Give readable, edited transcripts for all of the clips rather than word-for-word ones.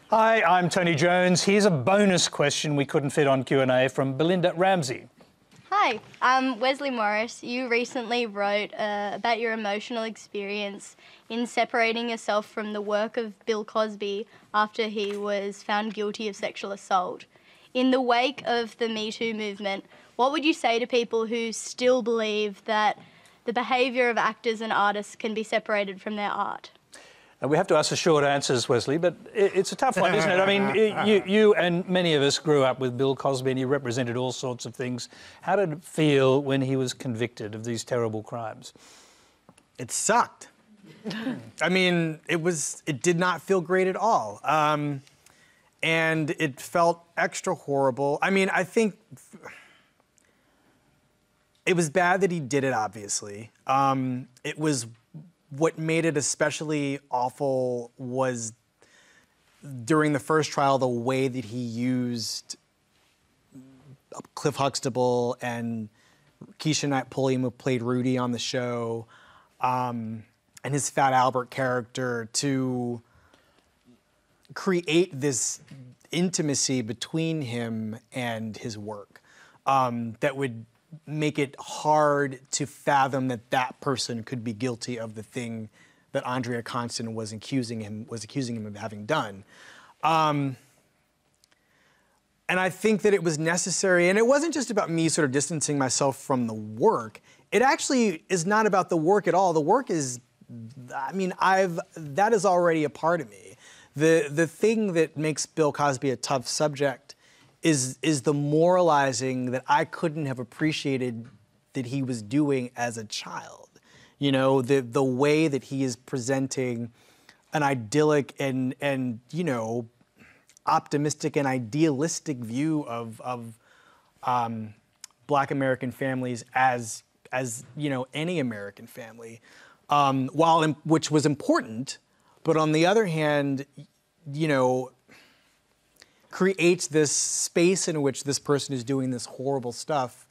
Hi, I'm Tony Jones. Here's a bonus question we couldn't fit on Q&A from Belinda Ramsey. Hi, I'm Wesley Morris. You recently wrote about your emotional experience in separating yourself from the work of Bill Cosby after he was found guilty of sexual assault. In the wake of the MeToo movement, what would you say to people who still believe that the behaviour of actors and artists can be separated from their art? We have to ask for short answers, Wesley, but it's a tough one, isn't it? I mean, you and many of us grew up with Bill Cosby and he represented all sorts of things. How did it feel when he was convicted of these terrible crimes? It sucked. I mean, it did not feel great at all. And it felt extra horrible. I mean, I think it was bad that he did it, obviously. What made it especially awful was during the first trial, the way that he used Cliff Huxtable and Keisha Knight Pulliam, who played Rudy on the show, and his Fat Albert character to create this intimacy between him and his work that would make it hard to fathom that that person could be guilty of the thing that Andrea Constand was accusing him of having done. And I think that it was necessary, and it wasn't just about me sort of distancing myself from the work. It actually is not about the work at all. The work is, I mean, that is already a part of me. The thing that makes Bill Cosby a tough subject is the moralizing that I couldn't have appreciated that he was doing as a child. You know, the way that he is presenting an idyllic and you know, optimistic and idealistic view of Black American families as you know, any American family, which was important, but on the other hand, you know, creates this space in which this person is doing this horrible stuff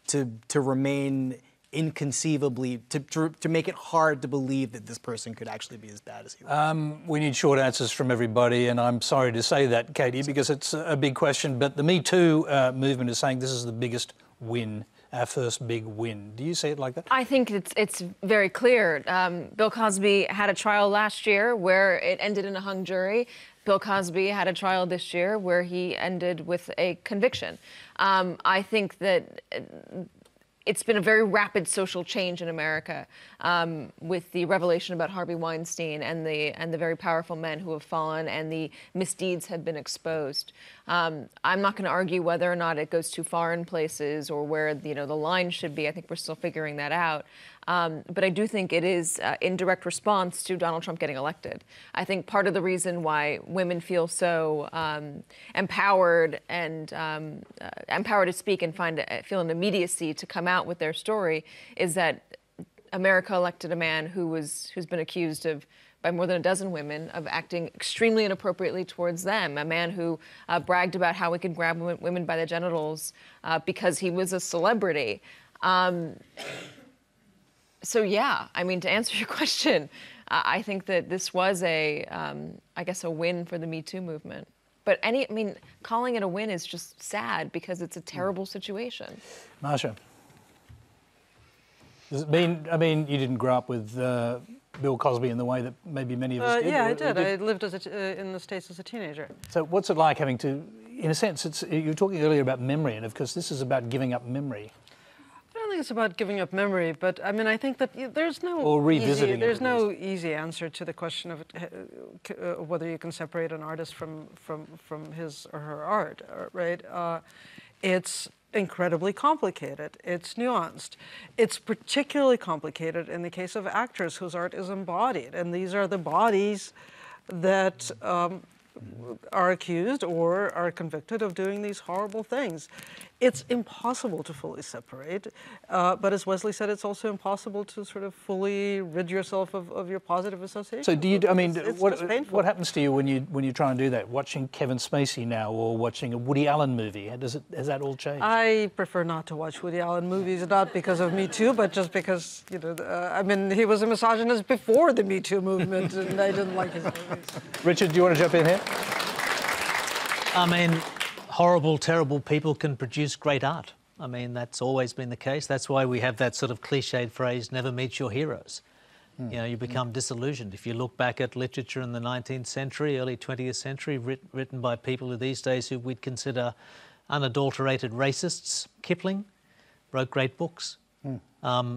to remain inconceivably, to make it hard to believe that this person could actually be as bad as he was. We need short answers from everybody, and I'm sorry to say that, Katie, because it's a big question, but the Me Too movement is saying this is the biggest win, our first big win. Do you see it like that? I think it's very clear. Bill Cosby had a trial last year where it ended in a hung jury. Bill Cosby had a trial this year where he ended with a conviction. I think that it's been a very rapid social change in America with the revelation about Harvey Weinstein and the very powerful men who have fallen and the misdeeds have been exposed. I'm not going to argue whether or not it goes too far in places or where the line should be. I think we're still figuring that out. But I do think it is in direct response to Donald Trump getting elected. I think part of the reason why women feel so empowered and empowered to speak and feel an immediacy to come out with their story is that America elected a man who's been accused of, by more than a dozen women, of acting extremely inappropriately towards them. A man who bragged about how he could grab women by the genitals because he was a celebrity. So yeah, I mean, to answer your question, I think that this was I guess a win for the Me Too movement. But calling it a win is just sad because it's a terrible situation. Marsha, does it mean, you didn't grow up with Bill Cosby in the way that maybe many of us did? Yeah, I did. I lived in the States as a teenager. So what's it like having to, in a sense, you were talking earlier about memory, and of course this is about giving up memory. I don't think it's about giving up memory, but I mean, I think that there's no or revisiting there's no easy answer to the question of whether you can separate an artist from his or her art, right? It's incredibly complicated. It's nuanced. It's particularly complicated in the case of actors whose art is embodied, and these are the bodies that are accused or are convicted of doing these horrible things. It's impossible to fully separate, but as Wesley said, it's also impossible to sort of fully rid yourself of your positive association. So do you, I mean, it's what happens to you when you try and do that? Watching Kevin Spacey now or watching a Woody Allen movie, has that all changed? I prefer not to watch Woody Allen movies, not because of Me Too, but just because, you know, I mean, he was a misogynist before the Me Too movement, and I didn't like his movies. Richard, do you want to jump in here? I mean, horrible, terrible people can produce great art. I mean, that's always been the case. That's why we have that sort of cliched phrase, never meet your heroes. You know, you become disillusioned. If you look back at literature in the 19th century, early 20th century, written by people who these days who we'd consider unadulterated racists, Kipling wrote great books.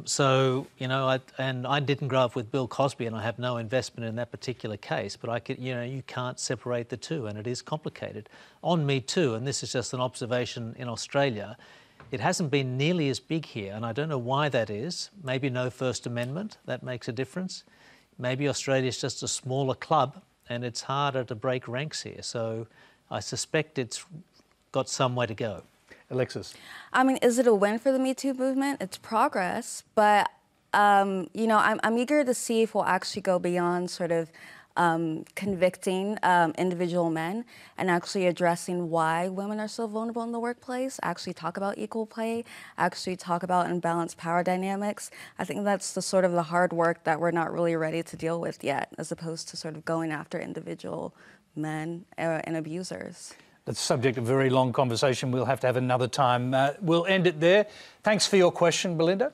So, you know, I didn't grow up with Bill Cosby, and I have no investment in that particular case, but I could, you know, you can't separate the two, and it is complicated. On MeToo, and this is just an observation in Australia, it hasn't been nearly as big here, and I don't know why that is. Maybe no First Amendment, that makes a difference. Maybe Australia's just a smaller club, and it's harder to break ranks here. So I suspect it's got some way to go. Alexis? I mean, is it a win for the Me Too movement? It's progress, but, you know, I'm eager to see if we'll actually go beyond sort of convicting individual men and actually addressing why women are so vulnerable in the workplace, actually talk about equal pay, actually talk about imbalanced power dynamics. I think that's the sort of the hard work that we're not really ready to deal with yet, as opposed to sort of going after individual men and abusers. That's the subject of a very long conversation. We'll have to have another time. We'll end it there. Thanks for your question, Belinda.